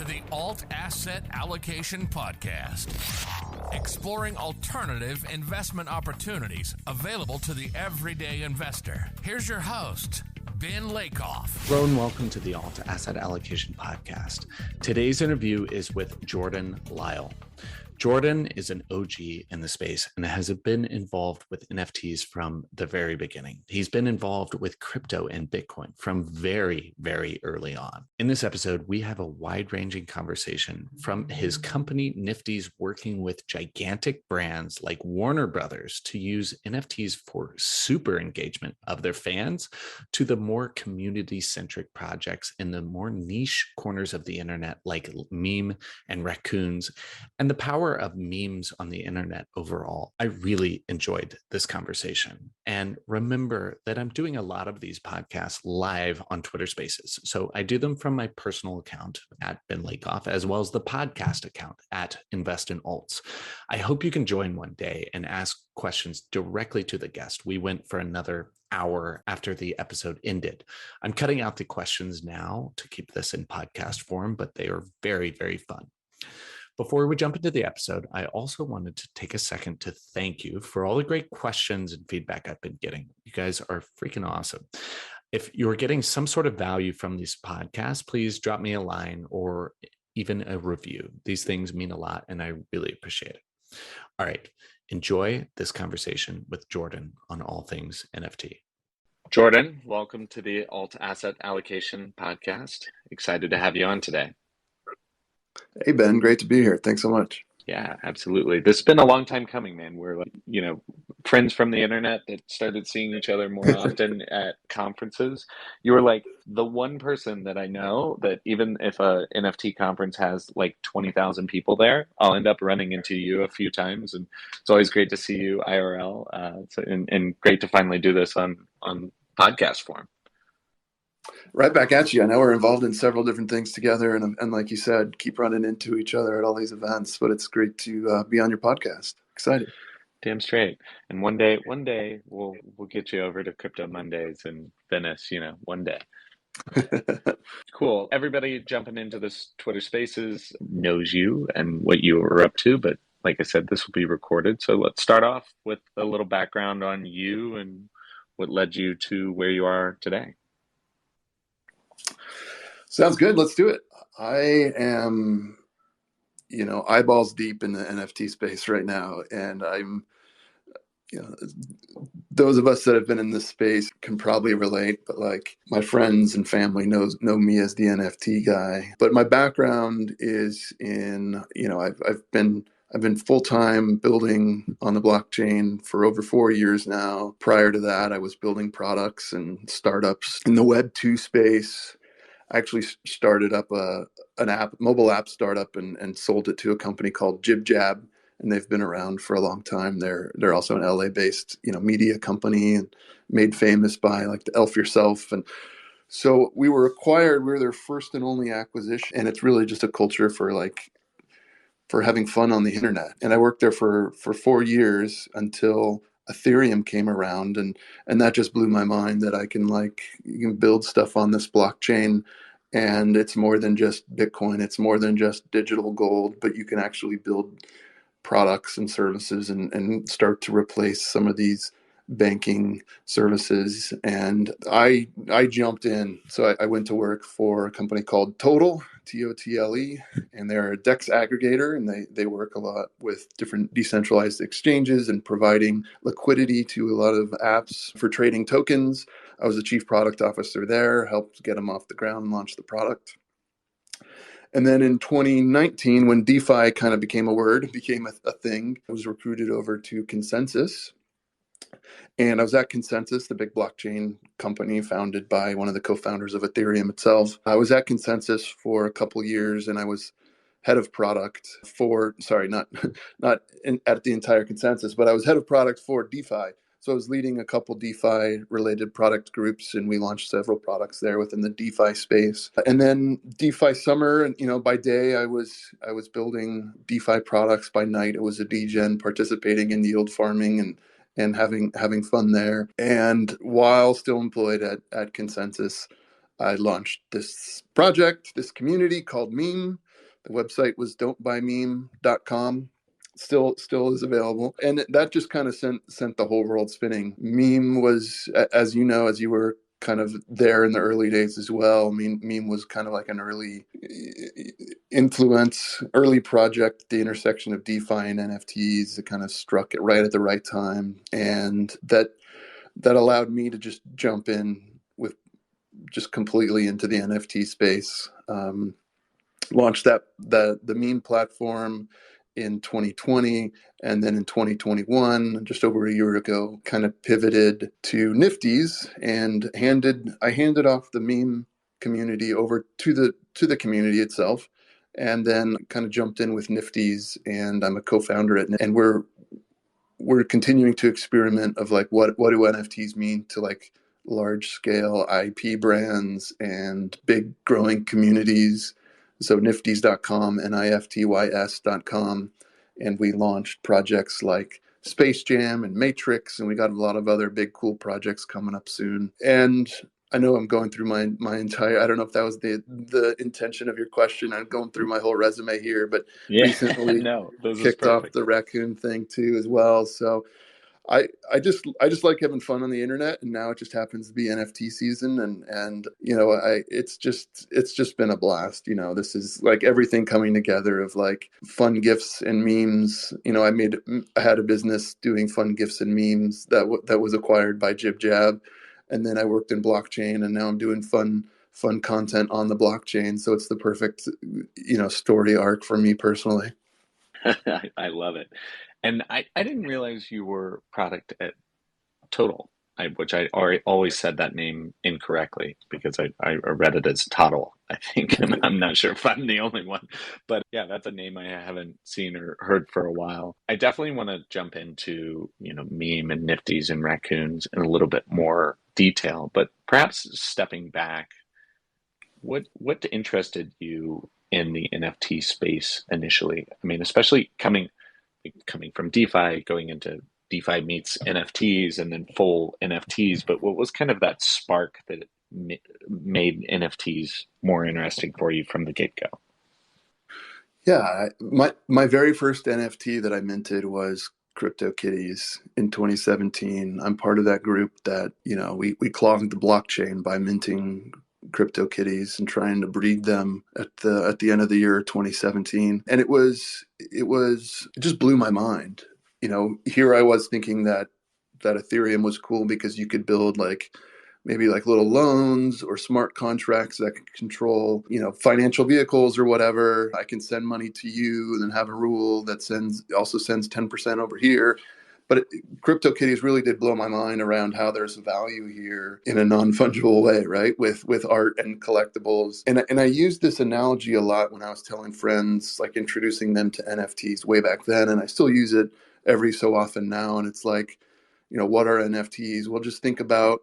the Alt Asset Allocation Podcast, exploring alternative investment opportunities available to the everyday investor. Here's your host, Ben Lakoff. Hello and welcome to the Alt Asset Allocation Podcast. Today's interview is with Jordan Lyall. Jordan is an OG in the space and has been involved with NFTs from the very beginning. He's been involved with crypto and Bitcoin from very, very early on. In this episode, we have a wide-ranging conversation from his company, Niftys, working with gigantic brands like Warner Brothers to use NFTs for super engagement of their fans, to the more community-centric projects in the more niche corners of the internet like meme and raccoons, and the power of memes on the internet overall. I really enjoyed this conversation. And remember that I'm doing a lot of these podcasts live on Twitter Spaces. So I do them from my personal account at Ben Lakoff, as well as the podcast account at Invest in Alts. I hope you can join one day and ask questions directly to the guest. We went for another hour after the episode ended. I'm cutting out the questions now to keep this in podcast form, but they are very, very fun. Before we jump into the episode, I also wanted to take a second to thank you for all the great questions and feedback I've been getting. You guys are freaking awesome. If you're getting some sort of value from these podcasts, please drop me a line or even a review. These things mean a lot, and I really appreciate it. All right, enjoy this conversation with Jordan on all things NFT. Jordan, welcome to the Alt Asset Allocation Podcast. Excited to have you on today. Hey, Ben, great to be here. Thanks so much. Yeah, absolutely. This has been a long time coming, man. We're friends from the internet that started seeing each other more often at conferences. You were like the one person that I know that even if a NFT conference has like 20,000 people there, I'll end up running into you a few times. And it's always great to see you IRL and great to finally do this on podcast form. Right back at you. I know we're involved in several different things together, and like you said, keep running into each other at all these events. But it's great to be on your podcast. Excited. Damn straight. And one day we'll get you over to Crypto Mondays in Venice. One day. Cool. Everybody jumping into this Twitter Spaces knows you and what you were up to, but like I said, this will be recorded. So let's start off with a little background on you and what led you to where you are today. Sounds good. Let's do it. I am, eyeballs deep in the NFT space right now. And I'm, those of us that have been in this space can probably relate, but like my friends and family know me as the NFT guy. But my background is in, I've been full-time building on the blockchain for over 4 years now. Prior to that, I was building products and startups in the Web 2 space. I actually started up an mobile app startup and sold it to a company called Jib Jab, and they've been around for a long time. They're also an LA-based media company and made famous by like the Elf Yourself. And so we were acquired. We were their first and only acquisition, and it's really just a culture for having fun on the internet. And I worked there for 4 years until Ethereum came around, and that just blew my mind that you can build stuff on this blockchain, and it's more than just Bitcoin, it's more than just digital gold, but you can actually build products and services and start to replace some of these banking services. And I jumped in. So I went to work for a company called Total, Totle, and they're a DEX aggregator, and they work a lot with different decentralized exchanges and providing liquidity to a lot of apps for trading tokens. I was the chief product officer there, helped get them off the ground and launch the product. And then in 2019, when DeFi kind of became a thing, I was recruited over to Consensus. And I was at Consensus, the big blockchain company founded by one of the co-founders of Ethereum itself. I was at Consensus for a couple of years, and I was head of product at the entire Consensus, but I was head of product for DeFi. So I was leading a couple DeFi related product groups, and we launched several products there within the DeFi space. And then DeFi summer, and by day I was building DeFi products. By night it was a degen, participating in yield farming and having fun there. And while still employed at Consensus, I launched this project, this community called Meme. The website was don'tbuymeme.com. Still is available. And that just kind of sent the whole world spinning. Meme was, as you know, as you were kind of there in the early days as well. I mean, meme was kind of like an early influence, early project, the intersection of DeFi and NFTs. It kind of struck it right at the right time. And that allowed me to just jump in with just completely into the NFT space. Launched the meme platform in 2020, and then in 2021, just over a year ago, kind of pivoted to Niftys and I handed off the meme community over to the community itself, and then kind of jumped in with Niftys, and I'm a co-founder and we're continuing to experiment of like what do NFTs mean to like large scale IP brands and big growing communities. So Niftys.com, Niftys.com. And we launched projects like Space Jam and Matrix, and we got a lot of other big, cool projects coming up soon. And I know I'm going through my entire, I don't know if that was the intention of your question. I'm going through my whole resume here, but recently No, this is kicked off perfect. the raccoon thing too as well. So I just like having fun on the internet, and now it just happens to be NFT season, and it's just been a blast. This is like everything coming together of like fun gifs and memes. I had a business doing fun gifs and memes that was acquired by Jib Jab, and then I worked in blockchain, and now I'm doing fun content on the blockchain. So it's the perfect story arc for me personally. I love it. And I didn't realize you were product at Total, which I always said that name incorrectly because I read it as Toddle, I think. And I'm not sure if I'm the only one. But yeah, that's a name I haven't seen or heard for a while. I definitely want to jump into, meme and Niftys and raccoons in a little bit more detail. But perhaps stepping back, what interested you in the NFT space initially? I mean, especially coming from DeFi, going into DeFi meets NFTs and then full NFTs. But what was kind of that spark that made NFTs more interesting for you from the get-go? Yeah, my very first NFT that I minted was CryptoKitties in 2017. I'm part of that group that, we clogged the blockchain by minting CryptoKitties and trying to breed them at the end of the year 2017. And it just blew my mind. Here I was thinking that Ethereum was cool because you could build like maybe like little loans or smart contracts that can control, financial vehicles or whatever. I can send money to you and then have a rule that also sends 10% over here. But CryptoKitties really did blow my mind around how there's value here in a non-fungible way, right? With art and collectibles. And I used this analogy a lot when I was telling friends, like introducing them to NFTs way back then. And I still use it every so often now. And it's like, what are NFTs? Well, just think about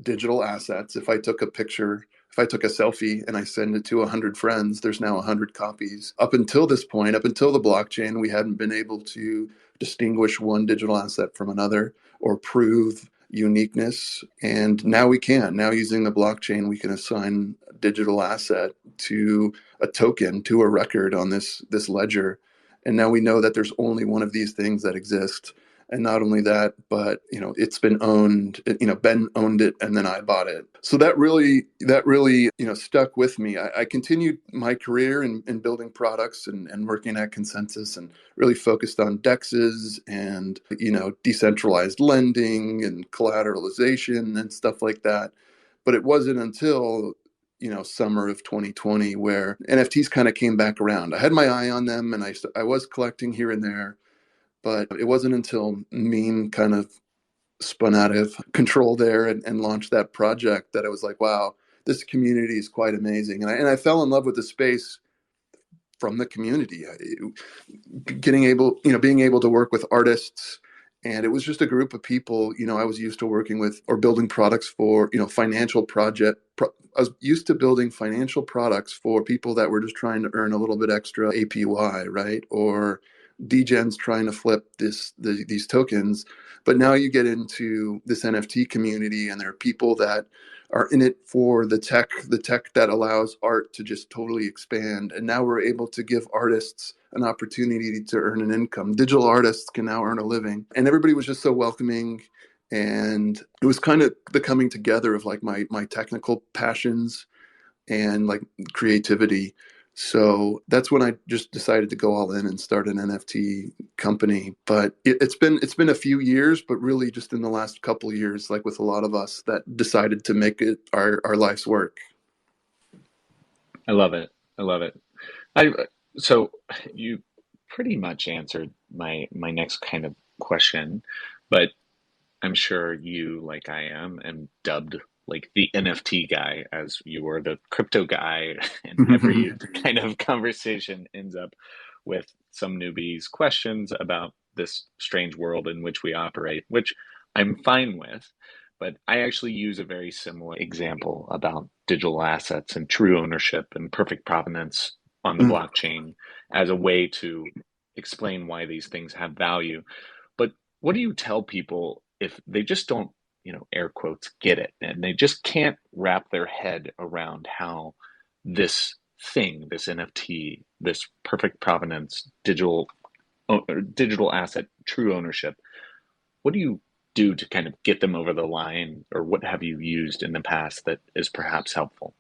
digital assets. If I took a selfie and I send it to 100 friends, there's now 100 copies. Up until this point, up until the blockchain, we hadn't been able to distinguish one digital asset from another or prove uniqueness. And now we can. Now using the blockchain, we can assign a digital asset to a token, to a record on this ledger. And now we know that there's only one of these things that exist. And not only that, but it's been owned. Ben owned it, and then I bought it. So that really stuck with me. I continued my career in building products and working at Consensus, and really focused on DEXs and decentralized lending and collateralization and stuff like that. But it wasn't until summer of 2020 where NFTs kind of came back around. I had my eye on them, and I was collecting here and there. But it wasn't until Meme kind of spun out of control there and launched that project that I was like, wow, this community is quite amazing. And I fell in love with the space from the community, being able to work with artists. And it was just a group of people, I was used to working with or building products for, financial I was used to building financial products for people that were just trying to earn a little bit extra APY, right? Or degens trying to flip these tokens. But now you get into this NFT community, and there are people that are in it for the tech that allows art to just totally expand. And now we're able to give artists an opportunity to earn an income. Digital artists can now earn a living. And everybody was just so welcoming. And it was kind of the coming together of like my technical passions and like creativity. So that's when I just decided to go all in and start an NFT company. But it's been a few years, but really just in the last couple of years, like with a lot of us, that decided to make it our life's work. I love it. I love it. I so you pretty much answered my next kind of question, but I'm sure you, like I am, and dubbed like the NFT guy, as you were the crypto guy, and every kind of conversation ends up with some newbies' questions about this strange world in which we operate, which I'm fine with. But I actually use a very similar example about digital assets and true ownership and perfect provenance on the blockchain as a way to explain why these things have value. But what do you tell people if they just don't, air quotes, get it, and they just can't wrap their head around how this thing, this NFT, this perfect provenance, digital asset, true ownership, what do you do to kind of get them over the line, or what have you used in the past that is perhaps helpful?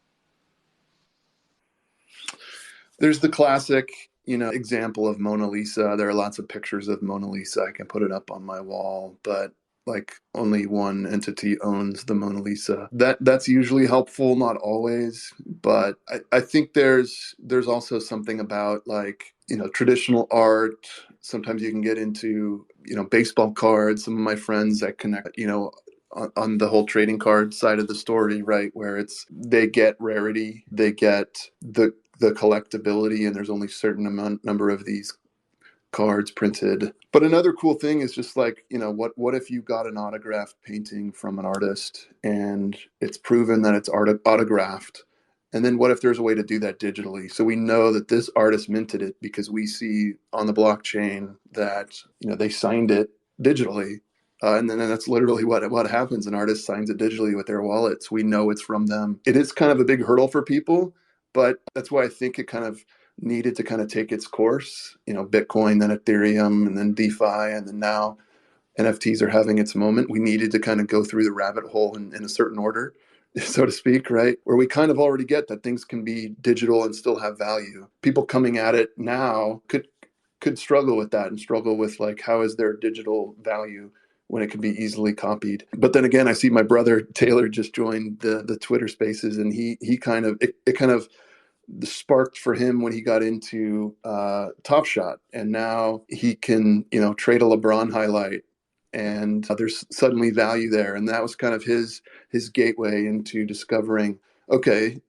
There's the classic, example of Mona Lisa. There are lots of pictures of Mona Lisa. I can put it up on my wall, but like only one entity owns the Mona Lisa. That's usually helpful, not always, but I think there's also something about like, traditional art. Sometimes you can get into, baseball cards. Some of my friends that connect, on the whole trading card side of the story, right, where they get rarity, they get the collectability, and there's only a certain number of these cards printed. But another cool thing is just like, what if you got an autographed painting from an artist and it's proven that it's autographed? And then what if there's a way to do that digitally? So we know that this artist minted it because we see on the blockchain that, they signed it digitally. And then that's literally what happens. An artist signs it digitally with their wallets. We know it's from them. It is kind of a big hurdle for people, but that's why I think it kind of needed to kind of take its course. Bitcoin, then Ethereum, and then DeFi, and then now NFTs are having its moment. We needed to kind of go through the rabbit hole in a certain order, so to speak, right? Where we kind of already get that things can be digital and still have value. People coming at it now could struggle with that and struggle with like, how is there digital value when it can be easily copied? But then again, I see my brother Taylor just joined the Twitter Spaces, and he kind of it kind of sparked for him when he got into Top Shot, and now he can trade a LeBron highlight, and there's suddenly value there, and that was kind of his gateway into discovering, okay,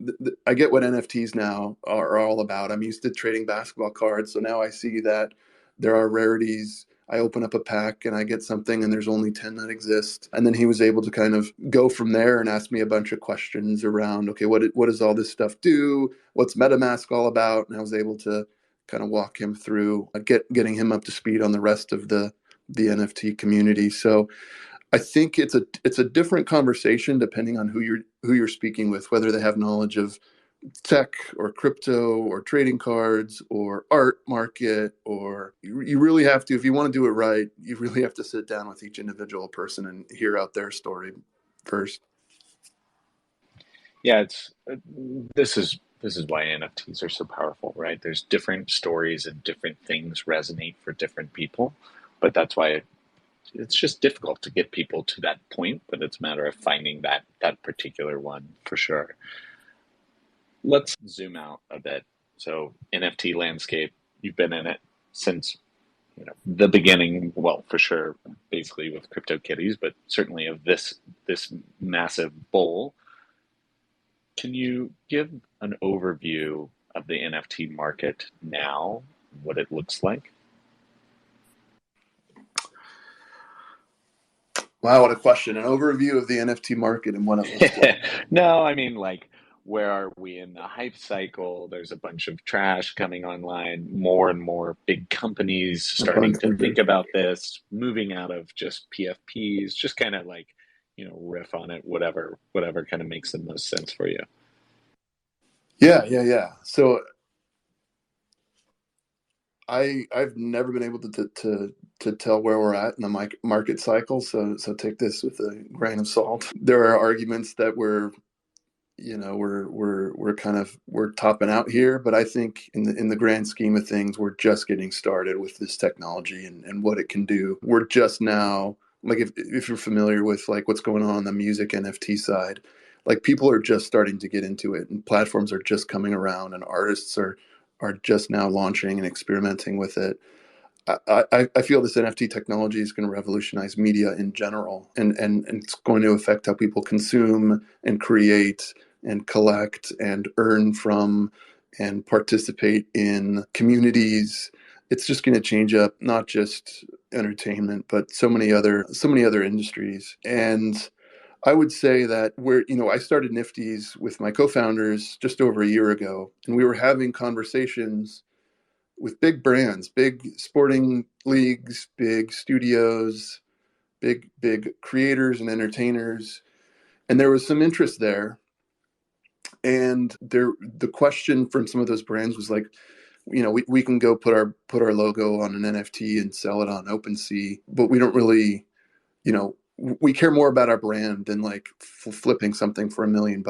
I get what NFTs now are all about. I'm used to trading basketball cards, so now I see that there are rarities. I open up a pack and I get something, and there's only 10 that exist. And then he was able to kind of go from there and ask me a bunch of questions around, okay, what does all this stuff do? What's MetaMask all about? And I was able to kind of walk him through getting him up to speed on the rest of the NFT community. So I think it's a different conversation depending on who you're speaking with, whether they have knowledge of tech or crypto or trading cards or art market, or you really have to, if you want to do it right, you really have to sit down with each individual person and hear out their story first. Yeah, this is why NFTs are so powerful, right? There's different stories and different things resonate for different people, but that's why it's just difficult to get people to that point, but it's a matter of finding that particular one for sure. Let's zoom out a bit. So NFT landscape, you've been in it since the beginning, well, for sure, basically with CryptoKitties, but certainly of this massive bull. Can you give an overview of the NFT market now, what it looks like? Wow, what a question. An overview of the NFT market and what it looks like. No, I mean, like, where are we in the hype cycle? There's a bunch of trash coming online, more and more big companies starting to think about this, moving out of just PFPs, just kind of like, riff on it, whatever kind of makes the most sense for you. Yeah. So I've never been able to tell where we're at in the market cycle. So take this with a grain of salt. There are arguments that we're topping out here, but I think in the grand scheme of things, we're just getting started with this technology and what it can do. We're just now, like, if you're familiar with like what's going on the music NFT side, like people are just starting to get into it, and platforms are just coming around, and artists are just now launching and experimenting with it. I feel this NFT technology is going to revolutionize media in general, and it's going to affect how people consume and create and collect and earn from and participate in communities. It's just going to change up not just entertainment, but so many other industries. And I would say that I started Niftys with my co-founders just over a year ago, and we were having conversations with big brands, big sporting leagues, big studios, big creators and entertainers, and there was some interest there. And the question from some of those brands was like, we can go put our logo on an NFT and sell it on OpenSea, but we don't really, we care more about our brand than like flipping something for $1 million.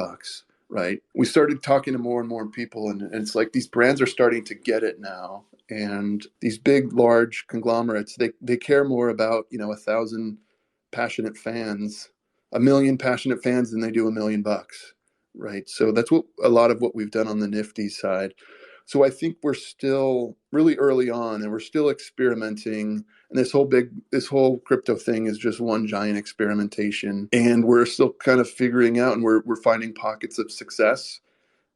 Right. We started talking to more and more people, and it's like these brands are starting to get it now. And these big, large conglomerates, they care more about, 1,000 passionate fans, 1 million passionate fans than they do $1 million. Right. So that's a lot of what we've done on the Niftys side. So I think we're still really early on, and we're still experimenting. And this whole crypto thing is just one giant experimentation. And we're still kind of figuring out, and we're finding pockets of success,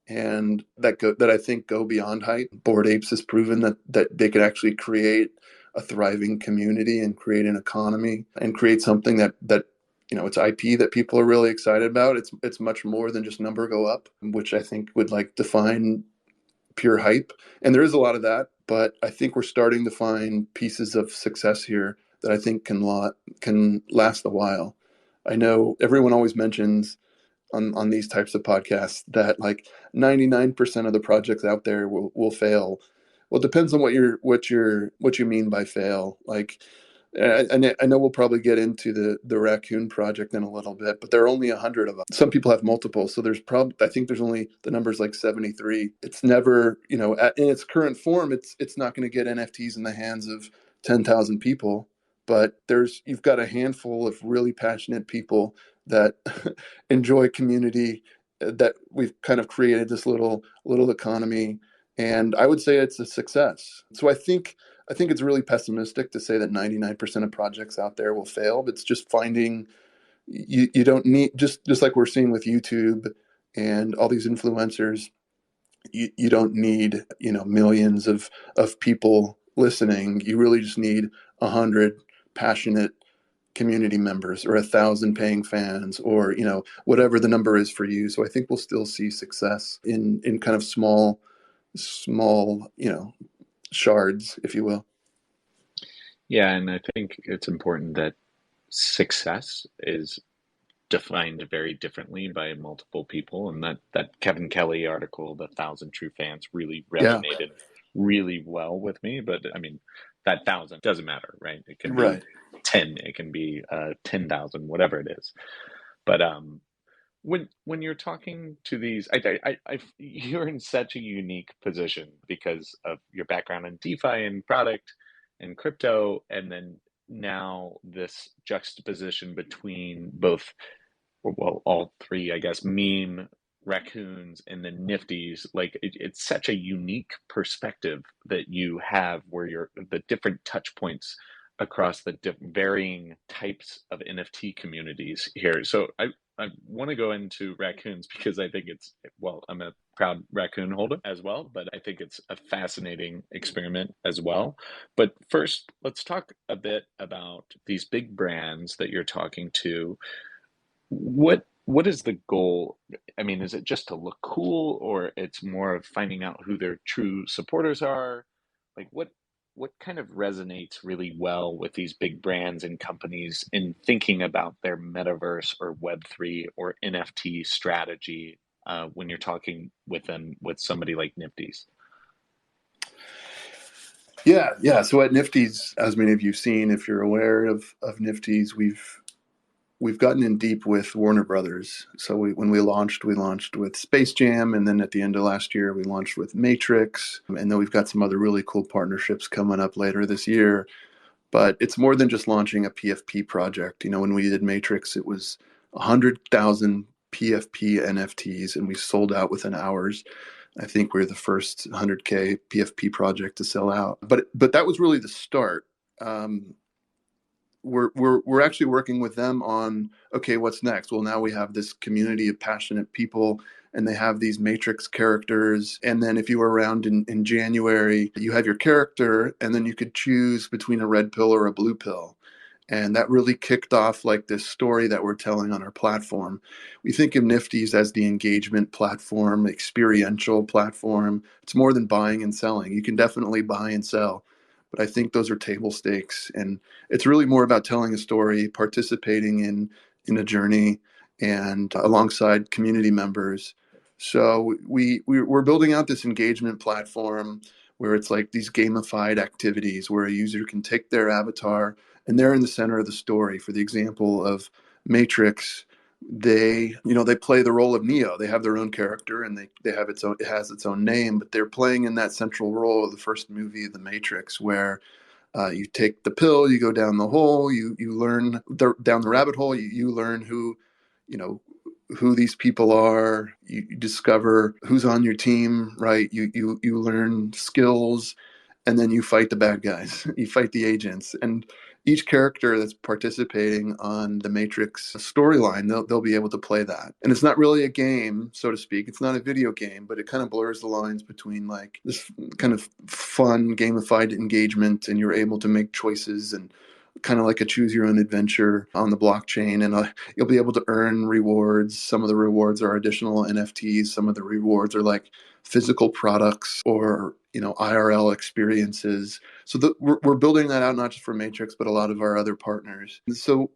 and that I think go beyond hype. Bored Apes has proven that they could actually create a thriving community and create an economy and create something that it's IP that people are really excited about. It's much more than just number go up, which I think would like define pure hype. And there is a lot of that, but I think we're starting to find pieces of success here that I think can last a while. I know everyone always mentions on these types of podcasts that like 99% of the projects out there will fail. Well, it depends on what you mean by fail. Like, I know we'll probably get into the raccoon project in a little bit, but there are only 100 of them. Some people have multiple, so I think there's only, the number's like 73. It's never, in its current form, it's not going to get NFTs in the hands of 10,000 people, but you've got a handful of really passionate people that enjoy community, that we've kind of created this little economy, and I would say it's a success. So I think it's really pessimistic to say that 99% of projects out there will fail. But it's just finding, you don't need, just like we're seeing with YouTube and all these influencers, you don't need, millions of people listening. You really just need 100 passionate community members, or 1,000 paying fans, or, whatever the number is for you. So I think we'll still see success in kind of small, shards, if you will. Yeah, and I think it's important that success is defined very differently by multiple people, and that Kevin Kelly article, "The 1,000 True Fans," really resonated really well with me. But I mean, that 1,000 doesn't matter, right? It can be 10, it can be 10,000, whatever it is. But when you're talking to these, you're in such a unique position because of your background in DeFi and product and crypto, and then now this juxtaposition between both, well, all three, I guess, meme, raccoons, and then Niftys. Like it's such a unique perspective that you have, where you're the different touch points across the varying types of NFT communities here. So I want to go into raccoons because I think I'm a proud raccoon holder as well, but I think it's a fascinating experiment as well. But first, let's talk a bit about these big brands that you're talking to. What is the goal? I mean, is it just to look cool, or it's more of finding out who their true supporters are? Like what kind of resonates really well with these big brands and companies in thinking about their metaverse or Web3 or NFT strategy when you're talking with them with somebody like Niftys? Yeah. So at Niftys, as many of you've seen, if you're aware of Niftys, we've gotten in deep with Warner Brothers. So when we launched with Space Jam, and then at the end of last year, we launched with Matrix, and then we've got some other really cool partnerships coming up later this year. But it's more than just launching a PFP project. When we did Matrix, it was 100,000 PFP NFTs, and we sold out within hours. I think we're the first 100K PFP project to sell out. But that was really the start. We're actually working with them on, okay, what's next? Well, now we have this community of passionate people, and they have these Matrix characters. And then if you were around in January, you have your character, and then you could choose between a red pill or a blue pill. And that really kicked off like this story that we're telling on our platform. We think of Niftys as the engagement platform, experiential platform. It's more than buying and selling. You can definitely buy and sell, but I think those are table stakes. And it's really more about telling a story, participating in a journey, and alongside community members. So we're building out this engagement platform where it's like these gamified activities where a user can take their avatar and they're in the center of the story. For the example of Matrix, they play the role of Neo. They have their own character, and they have it has its own name, but they're playing in that central role of the first movie, The Matrix, where you take the pill, you go down the hole, you learn down the rabbit hole, you learn who these people are, you discover who's on your team, right? You learn skills, and then you fight the bad guys, you fight the agents. And each character that's participating on the Matrix storyline, they'll be able to play that. And it's not really a game, so to speak. It's not a video game, but it kind of blurs the lines between like this kind of fun gamified engagement, and you're able to make choices, and kind of like a choose your own adventure on the blockchain. And you'll be able to earn rewards. Some of the rewards are additional NFTs. Some of the rewards are like physical products or IRL experiences. So we're building that out not just for Matrix, but a lot of our other partners. And so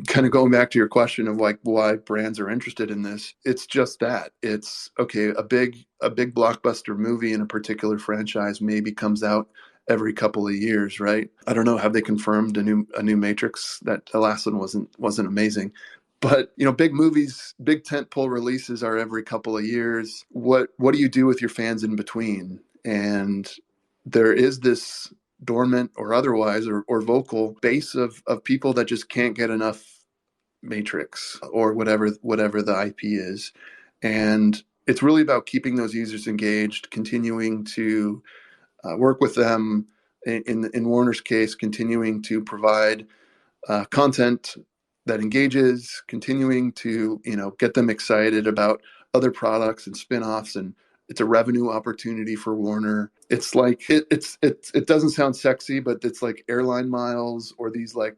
kind of going back to your question of like why brands are interested in this, it's just that. It's okay, a big blockbuster movie in a particular franchise maybe comes out every couple of years, right? I don't know, have they confirmed a new Matrix? That the last one wasn't amazing. But big movies, big tentpole releases are every couple of years. What do you do with your fans in between? And there is this dormant or otherwise or vocal base of people that just can't get enough Matrix or whatever the IP is. And it's really about keeping those users engaged, continuing to work with them. In Warner's case, continuing to provide content that engages, continuing to get them excited about other products and spin-offs, and it's a revenue opportunity for Warner. It's like it doesn't sound sexy, but it's like airline miles or these like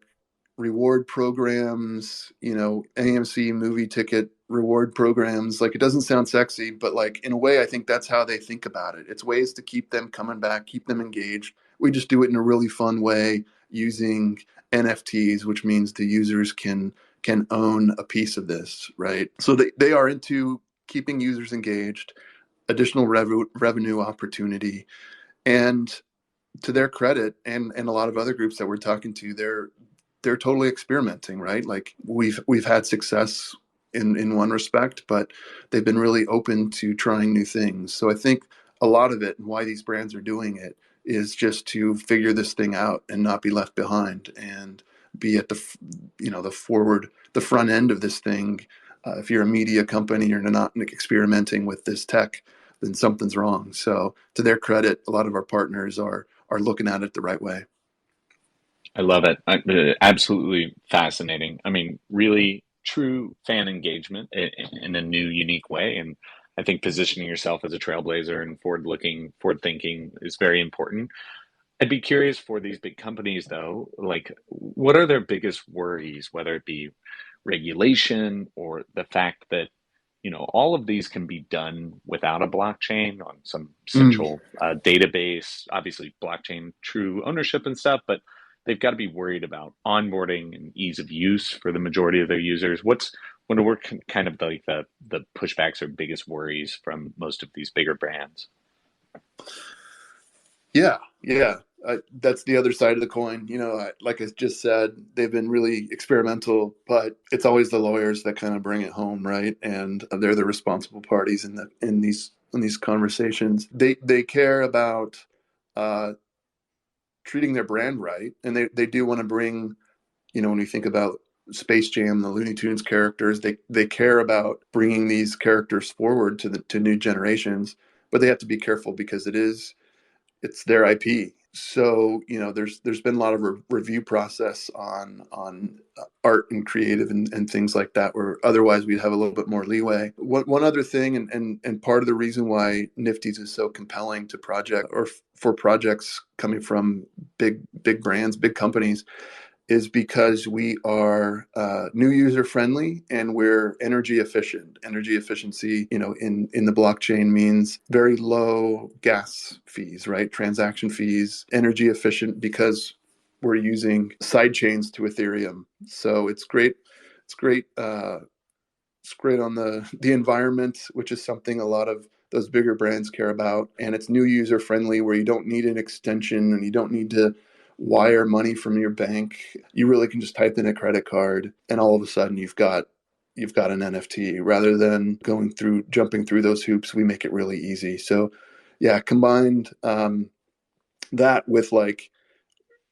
reward programs, AMC movie ticket reward programs. Like, it doesn't sound sexy, but like in a way, I think that's how they think about it. It's ways to keep them coming back, keep them engaged. We just do it in a really fun way using NFTs, which means the users can own a piece of this, right? So they are into keeping users engaged, additional revenue opportunity. And to their credit, and a lot of other groups that we're talking to, they're totally experimenting, right? Like we've had success in one respect, but they've been really open to trying new things. So I think a lot of it, and why these brands are doing it, is just to figure this thing out and not be left behind, and be at the front end of this thing. If you're a media company, you're not experimenting with this tech, then something's wrong. So to their credit, a lot of our partners are looking at it the right way. I love it. Absolutely fascinating. I mean, really true fan engagement in a new, unique way. And I think positioning yourself as a trailblazer and forward thinking is very important. I'd be curious for these big companies, though, like what are their biggest worries, whether it be regulation or the fact that all of these can be done without a blockchain on some Mm. central database, obviously blockchain true ownership and stuff, but they've got to be worried about onboarding and ease of use for the majority of their users. What are kind of like the pushbacks or biggest worries from most of these bigger brands? Yeah, yeah. That's the other side of the coin. Like I just said, they've been really experimental, but it's always the lawyers that kind of bring it home, right? And they're the responsible parties in these conversations. They care about uh, treating their brand right, and they do want to bring. When we think about Space Jam, the Looney Tunes characters, they care about bringing these characters forward to new generations, but they have to be careful because it's their IP. So there's been a lot of review process on art and creative and things like that, where otherwise we'd have a little bit more leeway. One other thing, and part of the reason why Niftys is so compelling to project or for projects coming from big brands, big companies, is because we are new user friendly and we're energy efficient. Energy efficiency, in the blockchain means very low gas fees, right? Transaction fees, energy efficient because we're using side chains to Ethereum. So it's great. It's great. It's great on the environment, which is something a lot of those bigger brands care about. And it's new user friendly, where you don't need an extension and you don't need to wire money from your bank. You really can just type in a credit card and all of a sudden you've got an NFT. Rather than jumping through those hoops, we make it really easy. So yeah, combined that with like,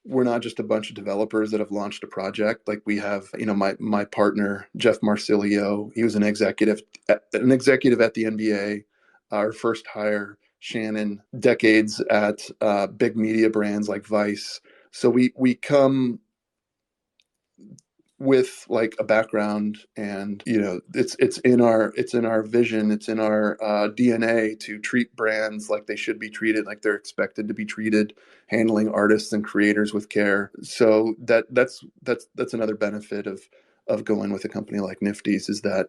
we're not just a bunch of developers that have launched a project. Like we have, my partner, Jeff Marsilio, he was an executive at the NBA, our first hire, Shannon, decades at big media brands like Vice. So we come with like a background, and it's in our vision, it's in our DNA to treat brands like they should be treated, like they're expected to be treated, handling artists and creators with care. So that's another benefit of going with a company like Niftys, is that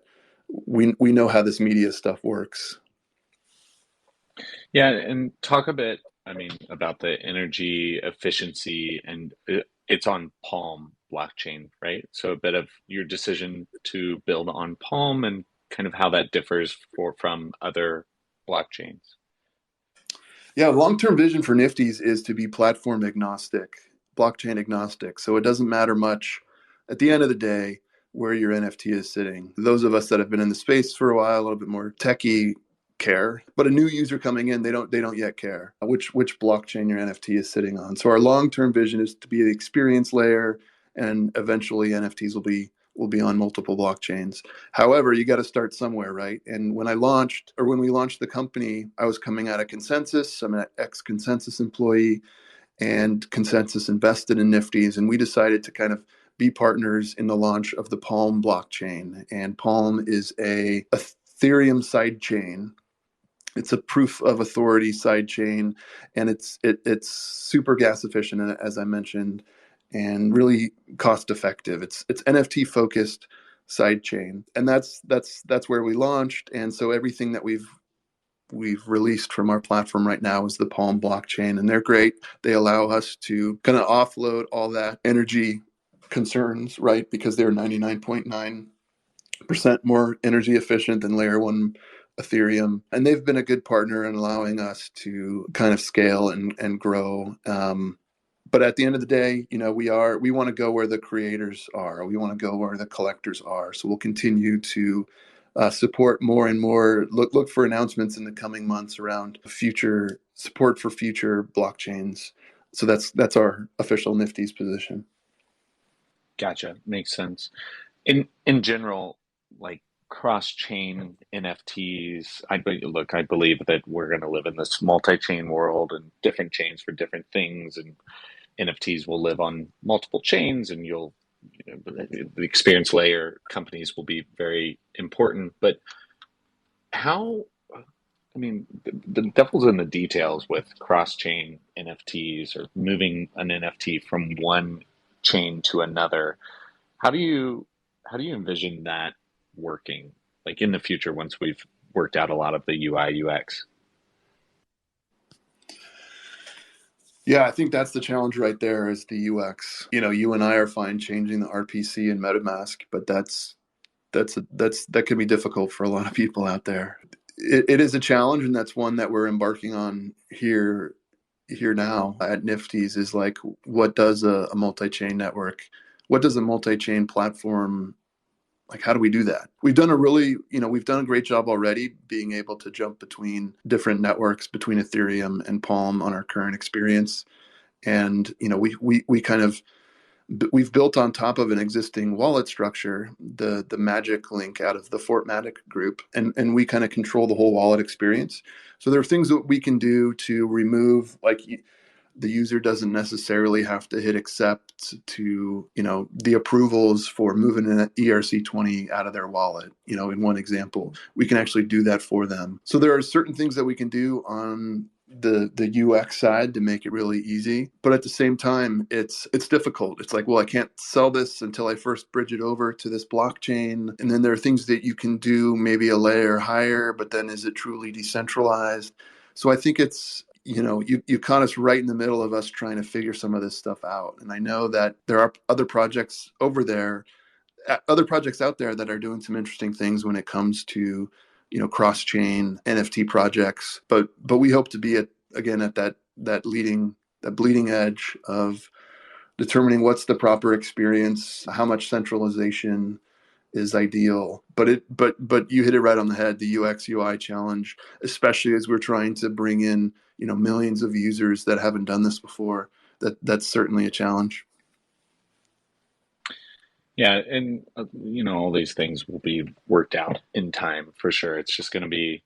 we know how this media stuff works. Yeah, and talk a bit, about the energy efficiency, and it's on Palm blockchain, right? So a bit of your decision to build on Palm and kind of how that differs from other blockchains. Yeah, long-term vision for Niftys is to be platform agnostic, blockchain agnostic. So it doesn't matter much at the end of the day where your NFT is sitting. Those of us that have been in the space for a while, a little bit more techie, care, but a new user coming in, they don't yet care which blockchain your NFT is sitting on. So our long-term vision is to be the experience layer, and eventually NFTs will be on multiple blockchains. However, you got to start somewhere, right? And when we launched the company, I was coming out of Consensus. I'm an ex-Consensus employee, and Consensus invested in Niftys, and we decided to kind of be partners in the launch of the Palm blockchain. And Palm is a Ethereum sidechain. It's a proof of authority side chain, and it's super gas efficient, as I mentioned, and really cost effective. It's NFT focused side chain, and that's where we launched. And so everything that we've released from our platform right now is the Palm blockchain, and they're great. They allow us to kind of offload all that energy concerns, right? Because they're 99.9% more energy efficient than layer one Ethereum. And they've been a good partner in allowing us to kind of scale and grow. But at the end of the day, we want to go where the creators are. We want to go where the collectors are. So we'll continue to support more and more. Look for announcements in the coming months around future support for future blockchains. So that's our official Niftys position. Gotcha. Makes sense. In general, like cross-chain NFTs, I believe that we're going to live in this multi-chain world and different chains for different things, and NFTs will live on multiple chains, and the experience layer companies will be very important. But how, the devil's in the details with cross-chain NFTs or moving an NFT from one chain to another. How do you envision that working? like in the future once we've worked out a lot of the UI UX? Yeah, I think that's the challenge right there is the UX. You and I are fine changing the RPC and MetaMask, but that could be difficult for a lot of people out there. It is a challenge, and that's one that we're embarking on here now at Niftys is like, what does a multi-chain network, what does a multi-chain platform, like, how do we do that? We've done a great job already being able to jump between different networks, between Ethereum and Palm on our current experience. And, we kind of, we've built on top of an existing wallet structure, the magic link out of the Fortmatic group, and we kind of control the whole wallet experience. So there are things that we can do to remove, like, the user doesn't necessarily have to hit accept to, the approvals for moving an ERC20 out of their wallet. In one example, we can actually do that for them. So there are certain things that we can do on the UX side to make it really easy. But at the same time, it's difficult. It's like, well, I can't sell this until I first bridge it over to this blockchain. And then there are things that you can do maybe a layer higher, but then is it truly decentralized? So I think it's, you caught us right in the middle of us trying to figure some of this stuff out. And I know that there are other projects out there that are doing some interesting things when it comes to, cross-chain NFT projects. But we hope to be at that bleeding edge of determining what's the proper experience, how much centralization is ideal. But you hit it right on the head, the UX UI challenge, especially as we're trying to bring in, millions of users that haven't done this before. That's certainly a challenge. Yeah, and all these things will be worked out in time for sure. It's just going to be,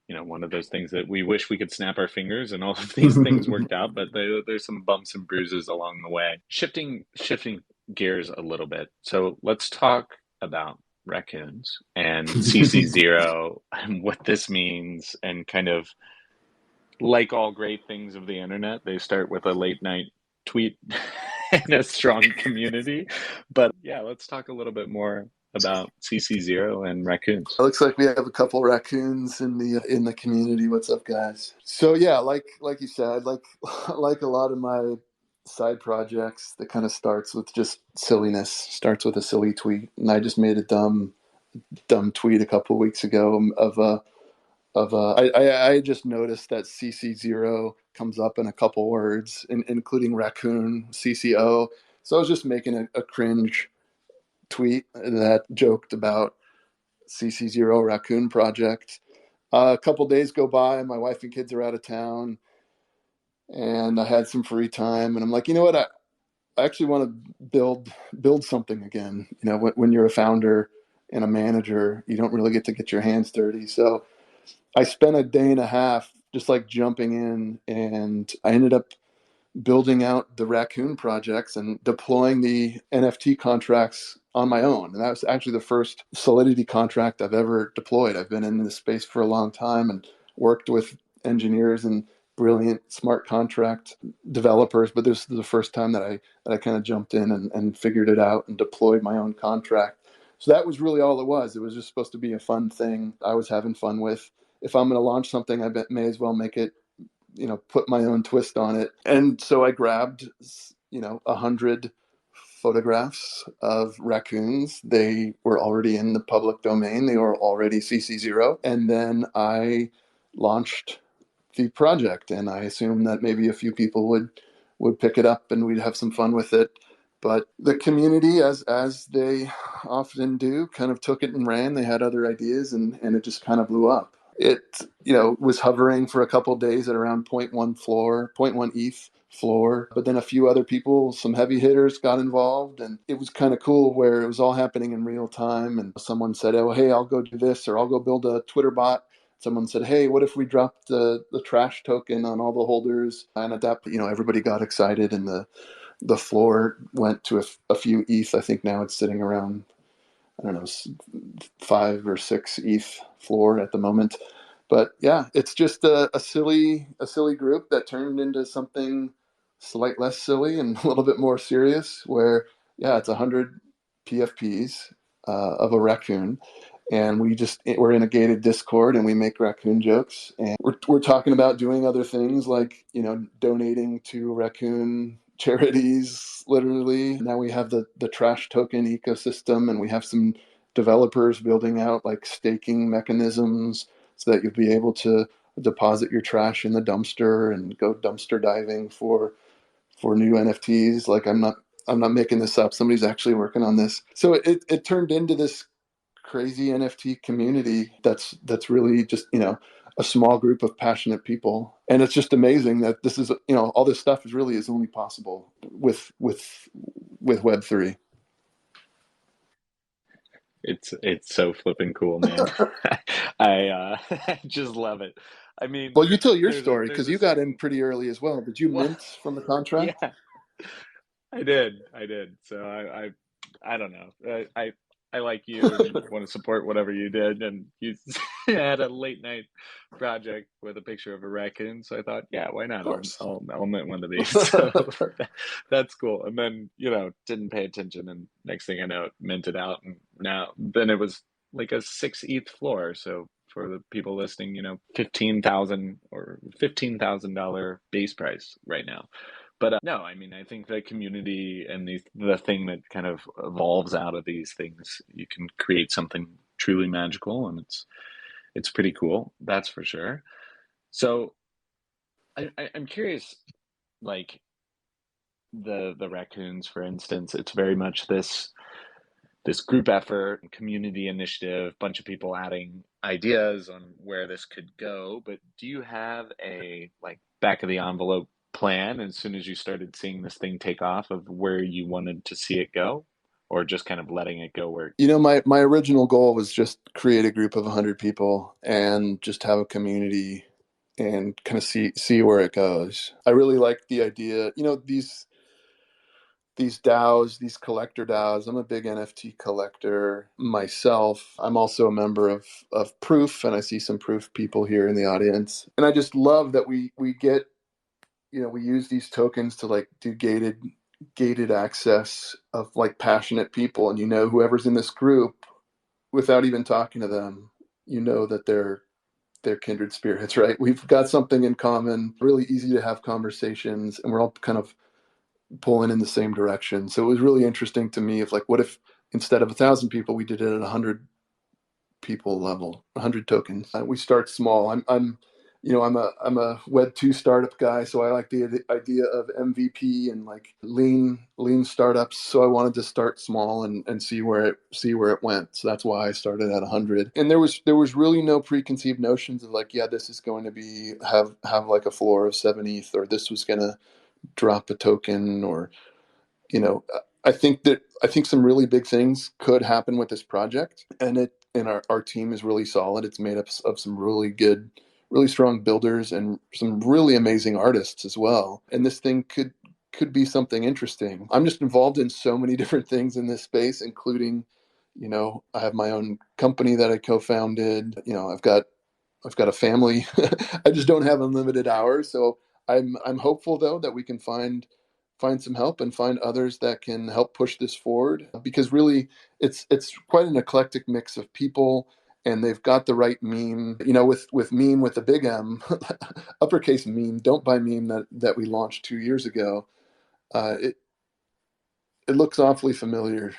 one of those things that we wish we could snap our fingers and all of these things worked out, but there's some bumps and bruises along the way. Shifting gears a little bit. So let's talk about raccoons and CC0 and what this means, and kind of, like all great things of the internet, they start with a late night tweet and a strong community. But yeah, let's talk a little bit more about CC0 and raccoons. It looks like we have a couple raccoons in the community. What's up, guys? So yeah, like you said, like a lot of my side projects, that kind of starts with just silliness, starts with a silly tweet. And I just made a dumb tweet a couple of weeks ago I just noticed that CC0 comes up in a couple words, including raccoon, CCO. So I was just making a cringe tweet that joked about CC0 raccoon project. A couple days go by, my wife and kids are out of town, and I had some free time, and I'm like, you know what? I actually want to build something again. When you're a founder and a manager, you don't really get to get your hands dirty. So I spent a day and a half just like jumping in, and I ended up building out the raccoon projects and deploying the NFT contracts on my own. And that was actually the first Solidity contract I've ever deployed. I've been in this space for a long time and worked with engineers and brilliant smart contract developers, but this is the first time that I kind of jumped in and figured it out and deployed my own contract. So that was really all it was. It was just supposed to be a fun thing I was having fun with. If I'm going to launch something, I may as well make it, put my own twist on it. And so I grabbed, 100 photographs of raccoons. They were already in the public domain. They were already CC0. And then I launched the project, and I assumed that maybe a few people would pick it up and we'd have some fun with it. But the community, as they often do, kind of took it and ran. They had other ideas, and it just kind of blew up. It, was hovering for a couple of days at around 0.1 ETH floor. But then a few other people, some heavy hitters, got involved, and it was kind of cool where it was all happening in real time. And someone said, "Oh, hey, I'll go do this," or "I'll go build a Twitter bot." Someone said, "Hey, what if we dropped the trash token on all the holders?" And at that, everybody got excited, and the floor went to a few ETH. I think now it's sitting around, I don't know, 5 or 6 ETH floor at the moment. But yeah, it's just a silly group that turned into something slightly less silly and a little bit more serious, where, yeah, it's 100 PFPs of a raccoon. and we're in a gated Discord, and we make raccoon jokes, and we're talking about doing other things like, donating to raccoon charities. Literally, now we have the trash token ecosystem, and we have some developers building out like staking mechanisms so that you'll be able to deposit your trash in the dumpster and go dumpster diving for new NFTs. Like, I'm not making this up. Somebody's actually working on this. So it turned into this crazy NFT community that's really just, a small group of passionate people. And it's just amazing that this is, all this stuff is only possible with Web3. It's so flipping cool, man. I just love it. I mean, Well, you tell your there's a story, there's because a you got in certain pretty early as well. Did you well, mint from the contract? yeah, I did. I did. So I don't know. I like you and want to support whatever you did. And you had a late night project with a picture of a raccoon. So I thought, yeah, why Of not? course. I'll mint one of these. So that's cool. And then, didn't pay attention. And next thing I know, it minted out. And then it was like a 6 ETH floor. So for the people listening, 15,000 or $15,000 base price right now. But no, I mean, I think the community and the thing that kind of evolves out of these things, you can create something truly magical, and it's pretty cool. That's for sure. So I'm curious, like the raccoons, for instance, it's very much this group effort, community initiative, bunch of people adding ideas on where this could go. But do you have a like back of the envelope plan as soon as you started seeing this thing take off of where you wanted to see it go, or just kind of letting it go where? My original goal was just create a group of 100 people and just have a community and kind of see where it goes. I really like the idea, these DAOs, these collector DAOs. I'm a big NFT collector myself. I'm also a member of Proof, and I see some Proof people here in the audience. And I just love that we get, we use these tokens to like do gated access of like passionate people. And whoever's in this group, without even talking to them, that they're kindred spirits, right? We've got something in common, really easy to have conversations, and we're all kind of pulling in the same direction. So it was really interesting to me of like, what if instead of 1,000 people, we did it at 100 people level, 100 tokens. We start small. I'm a Web2 startup guy, so I like the idea of MVP and like lean startups. So I wanted to start small and see where it went. So that's why I started at 100. And there was really no preconceived notions of like, yeah, this is going to be have like a floor of 7 ETH, or this was going to drop a token, or I think some really big things could happen with this project, and our team is really solid. It's made up of some really good, really strong builders and some really amazing artists as well. And this thing could be something interesting. I'm just involved in so many different things in this space, including, I have my own company that I co-founded. I've got a family. I just don't have unlimited hours. So I'm hopeful though that we can find some help and find others that can help push this forward, because really it's quite an eclectic mix of people, and they've got the right meme, with meme with a big M, uppercase meme, don't buy meme that we launched 2 years ago. It looks awfully familiar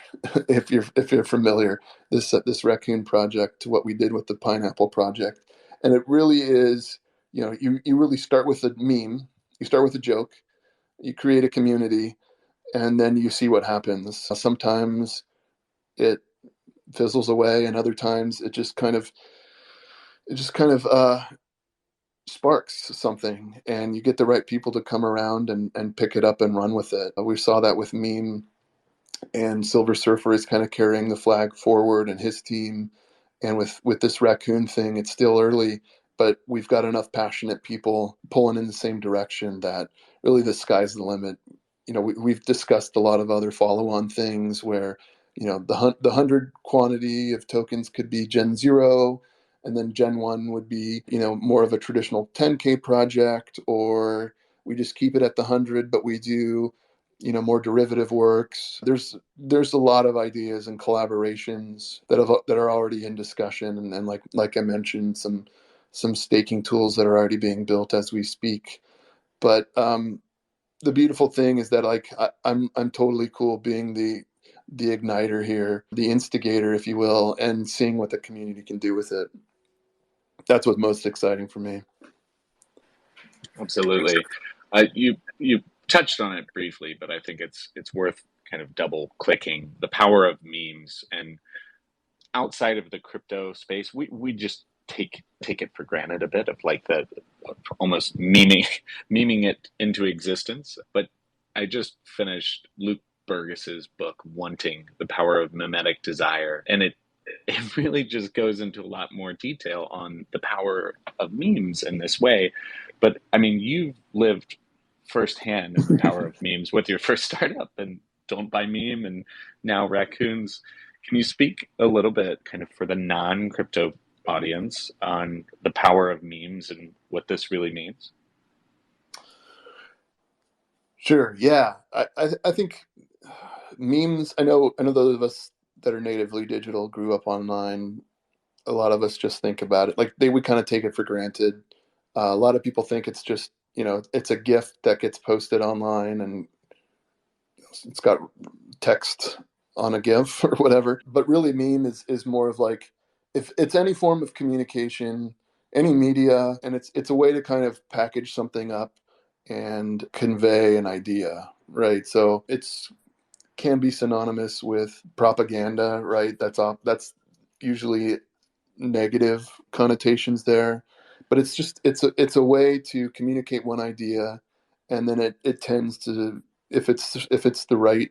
if you're familiar, this raccoon project, to what we did with the pineapple project. And it really is, you really start with a meme, you start with a joke, you create a community, and then you see what happens. Sometimes it fizzles away, and other times it just kind of sparks something, and you get the right people to come around and pick it up and run with it. We saw that with meme, and Silver Surfer is kind of carrying the flag forward, and his team. And with this raccoon thing, it's still early, but we've got enough passionate people pulling in the same direction that really the sky's the limit. We've discussed a lot of other follow-on things where, the 100 quantity of tokens could be Gen 0, and then Gen 1 would be, more of a traditional 10K project, or we just keep it at the 100, but we do more derivative works. There's a lot of ideas and collaborations that are already in discussion, and like I mentioned, some staking tools that are already being built as we speak. But the beautiful thing is that I'm totally cool being the igniter here, the instigator, if you will, and seeing what the community can do with it. That's what's most exciting for me. Absolutely. You touched on it briefly, but I think it's worth kind of double clicking the power of memes. And outside of the crypto space, we just take it for granted a bit of like the almost memeing it into existence. But I just finished Luke Burgess's book, Wanting: The Power of Mimetic Desire, and it really just goes into a lot more detail on the power of memes in this way. But I mean, you've lived firsthand the power of memes with your first startup and Don't Buy Meme and now Raccoons. Can you speak a little bit kind of for the non-crypto audience on the power of memes and what this really means? Sure. Yeah. I think memes, I know those of us that are natively digital grew up online. A lot of us just think about it like we kind of take it for granted. A lot of people think it's just, it's a gift that gets posted online and it's got text on a GIF or whatever. But really, meme is more of like, if it's any form of communication, any media, and it's a way to kind of package something up and convey an idea, right? So it's can be synonymous with propaganda, right? That's usually negative connotations there, but it's a way to communicate one idea, and then it tends to, if it's the right,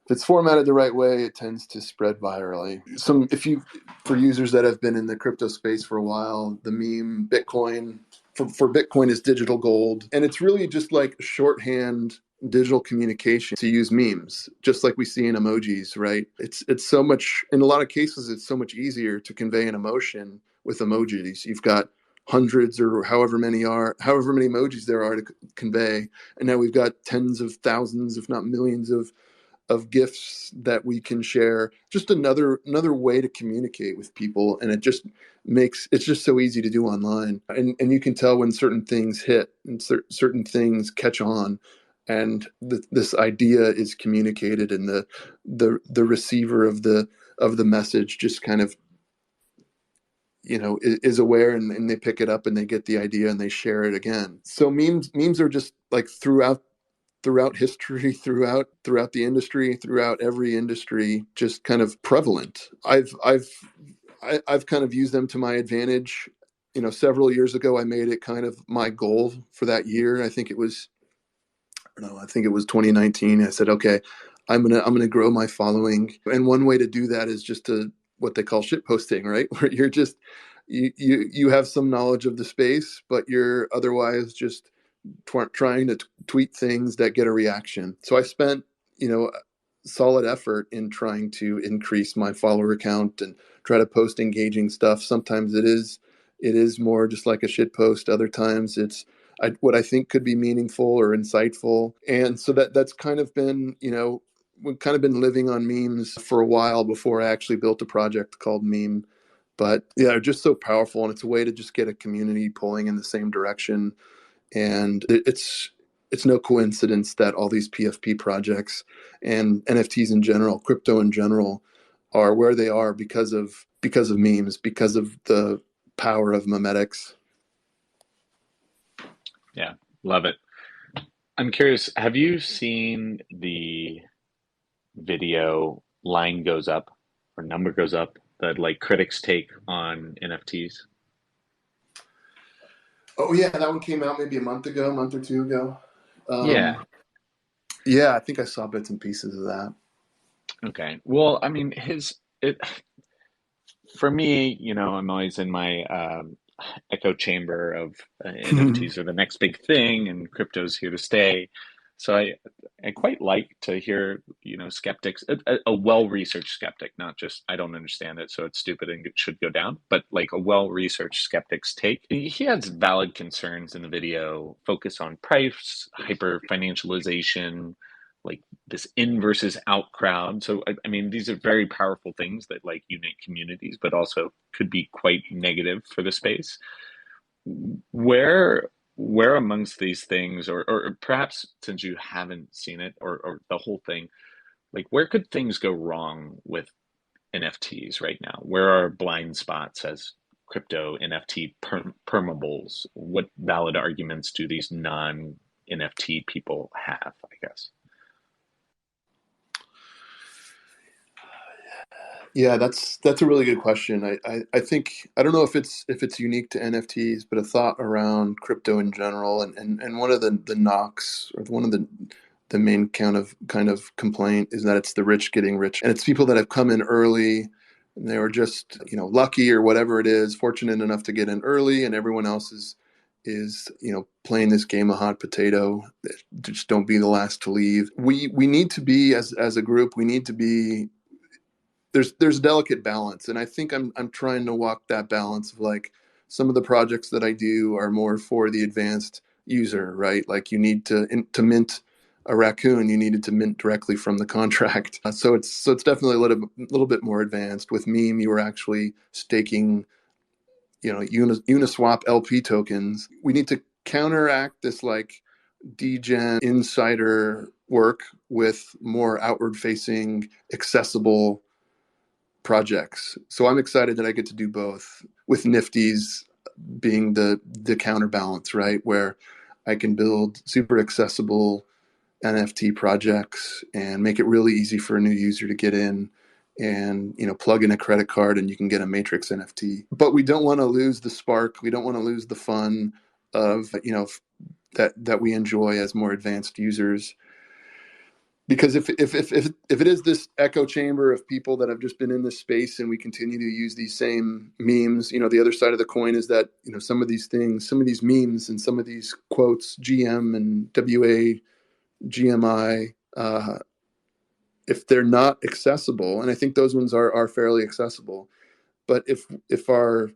if it's formatted the right way, it tends to spread virally. For users that have been in the crypto space for a while, the meme Bitcoin for Bitcoin is digital gold, and it's really just like shorthand digital communication to use memes, just like we see in emojis, right? It's so much, in a lot of cases, it's so much easier to convey an emotion with emojis. You've got hundreds or however many emojis there are to convey, and now we've got tens of thousands, if not millions of gifts that we can share. Just another way to communicate with people, and it's just so easy to do online, and you can tell when certain things hit and certain things catch on, and this idea is communicated, and the receiver of the message just kind of is aware, and they pick it up and they get the idea and they share it again. So memes are just like throughout history, throughout the industry, throughout every industry, just kind of prevalent. I've kind of used them to my advantage. Several years ago, I made it kind of my goal for that year. I think it was 2019. I said, okay, I'm gonna grow my following, and one way to do that is just to what they call shit posting, right? Where you're just you have some knowledge of the space, but you're otherwise just trying to tweet things that get a reaction. So I spent, solid effort in trying to increase my follower count and try to post engaging stuff. Sometimes it is more just like a shit post. Other times it's what I think could be meaningful or insightful. And so that's kind of been, we've kind of been living on memes for a while before I actually built a project called Meme. But yeah, they're just so powerful, and it's a way to just get a community pulling in the same direction. And it's no coincidence that all these PFP projects and NFTs in general, crypto in general, are where they are because of memes, because of the power of memetics. Yeah, love it. I'm curious, have you seen the video line goes up or number goes up that like critics take on NFTs? Oh yeah, that one came out maybe a month or two ago. Yeah. Yeah, I think I saw bits and pieces of that. Okay. Well, I mean, for me, I'm always in my echo chamber of NFTs are the next big thing and crypto's here to stay. So I quite like to hear, skeptics, a well-researched skeptic, not just, I don't understand it, so it's stupid and it should go down, but like a well-researched skeptic's take. He has valid concerns in the video, focus on price, hyper-financialization, like this in versus out crowd. So I mean, these are very powerful things that like unite communities, but also could be quite negative for the space. Where amongst these things, or perhaps since you haven't seen it or the whole thing, like where could things go wrong with NFTs right now? Where are blind spots as crypto NFT permables? What valid arguments do these non NFT people have, I guess? Yeah, that's a really good question. I think I don't know if it's unique to NFTs, but a thought around crypto in general, and one of the knocks, or one of the main kind of complaint, is that it's the rich getting rich, and it's people that have come in early, and they were just lucky or whatever it is, fortunate enough to get in early, and everyone else is playing this game of hot potato. Just don't be the last to leave. We need to be, as a group, we need to be, there's delicate balance, and I think I'm trying to walk that balance of, like, some of the projects that I do are more for the advanced user, right? Like, you need to mint a raccoon, you needed to mint directly from the contract. So it's definitely a little bit more advanced. With Meme, you were actually staking, Uniswap LP tokens. We need to counteract this, like, degen insider work with more outward facing, accessible projects. So I'm excited that I get to do both, with Niftys being the counterbalance, right? Where I can build super accessible NFT projects and make it really easy for a new user to get in and, plug in a credit card and you can get a Matrix NFT. But we don't want to lose the spark. We don't want to lose the fun of, that we enjoy as more advanced users. Because if it is this echo chamber of people that have just been in this space and we continue to use these same memes, the other side of the coin is that, some of these things, some of these memes and some of these quotes, GM and WA, GMI, if they're not accessible, and I think those ones are fairly accessible, but if our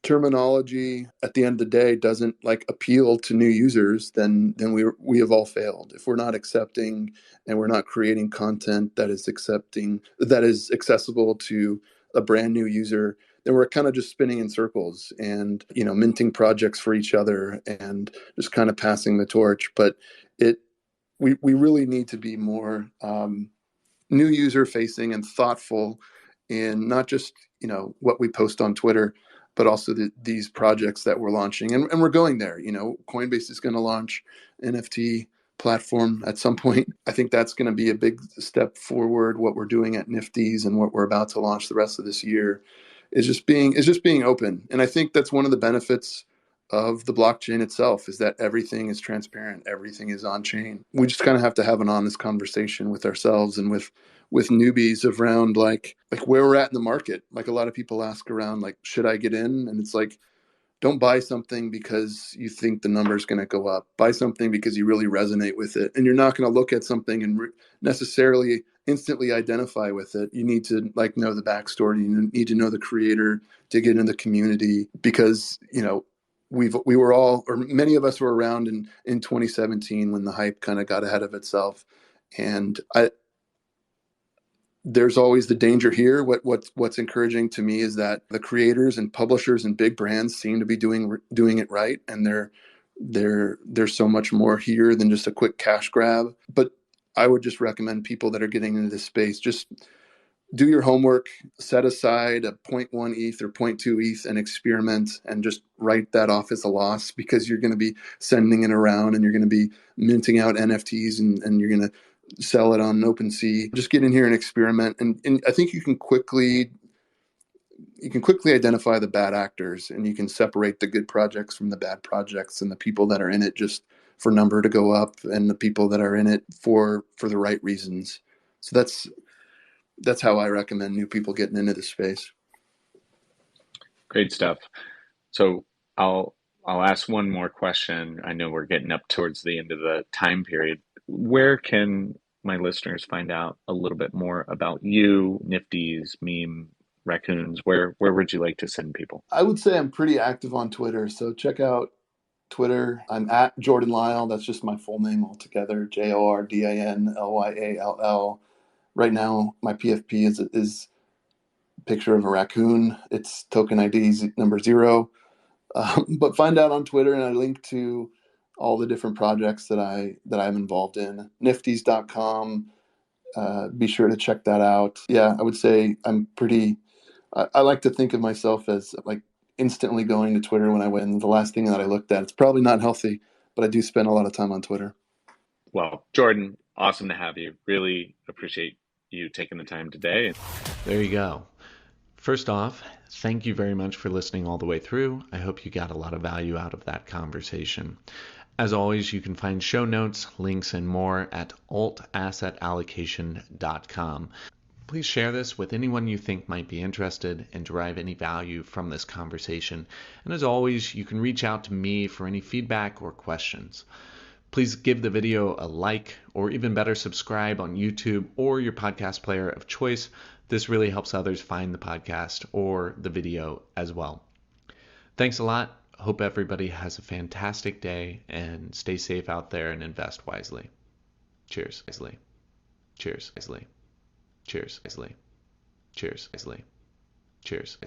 terminology at the end of the day doesn't, like, appeal to new users, then we have all failed. If we're not accepting and we're not creating content that is accessible to a brand new user, then we're kind of just spinning in circles and minting projects for each other and just kind of passing the torch. But we really need to be more new user facing and thoughtful in not just what we post on Twitter, but also these projects that we're launching. And we're going there. Coinbase is going to launch NFT platform at some point. I think that's going to be a big step forward. What we're doing at Niftys and what we're about to launch the rest of this year is just being open. And I think that's one of the benefits of the blockchain itself, is that everything is transparent, everything is on chain. We just kind of have to have an honest conversation with ourselves and with newbies around like where we're at in the market. Like, a lot of people ask around, like, should I get in? And it's like, don't buy something because you think the number's going to go up. Buy something because you really resonate with it. And you're not going to look at something and necessarily instantly identify with it. You need to, like, know the backstory. You need to know the creator to get in the community, because, we were all, or many of us were around in 2017 when the hype kind of got ahead of itself. And there's always the danger here. What's encouraging to me is that the creators and publishers and big brands seem to be doing it right, and there's so much more here than just a quick cash grab. But I would just recommend people that are getting into this space, just do your homework, set aside a 0.1 ETH or 0.2 ETH and experiment, and just write that off as a loss, because you're going to be sending it around and you're going to be minting out NFTs and you're going to sell it on OpenSea. Just get in here and experiment. And I think you can quickly identify the bad actors, and you can separate the good projects from the bad projects, and the people that are in it just for number to go up, and the people that are in it for the right reasons. So that's how I recommend new people getting into the space. Great stuff. So I'll ask one more question. I know we're getting up towards the end of the time period. Where can my listeners find out a little bit more about you, Niftys, Meme, Raccoons? Where would you like to send people? I would say I'm pretty active on Twitter, so check out Twitter, I'm at Jordan Lyall. That's just my full name altogether, JORDANLYALL. Right now, my PFP is a picture of a raccoon. It's token ID number 0. But find out on Twitter, and I link to all the different projects that I'm involved in. Niftys.com. Be sure to check that out. Yeah, I would say I like to think of myself as like instantly going to Twitter when I win. The last thing that I looked at, it's probably not healthy, but I do spend a lot of time on Twitter. Well, Jordan, awesome to have you. Really appreciate you taking the time today. There you go. First off, thank you very much for listening all the way through. I hope you got a lot of value out of that conversation. As always, you can find show notes, links, and more at altassetallocation.com. Please share this with anyone you think might be interested and derive any value from this conversation. And as always, you can reach out to me for any feedback or questions. Please give the video a like, or even better, subscribe on YouTube or your podcast player of choice. This really helps others find the podcast or the video as well. Thanks a lot. Hope everybody has a fantastic day, and stay safe out there and invest wisely. Cheers. Cheers. Cheers. Cheers. Cheers. Cheers.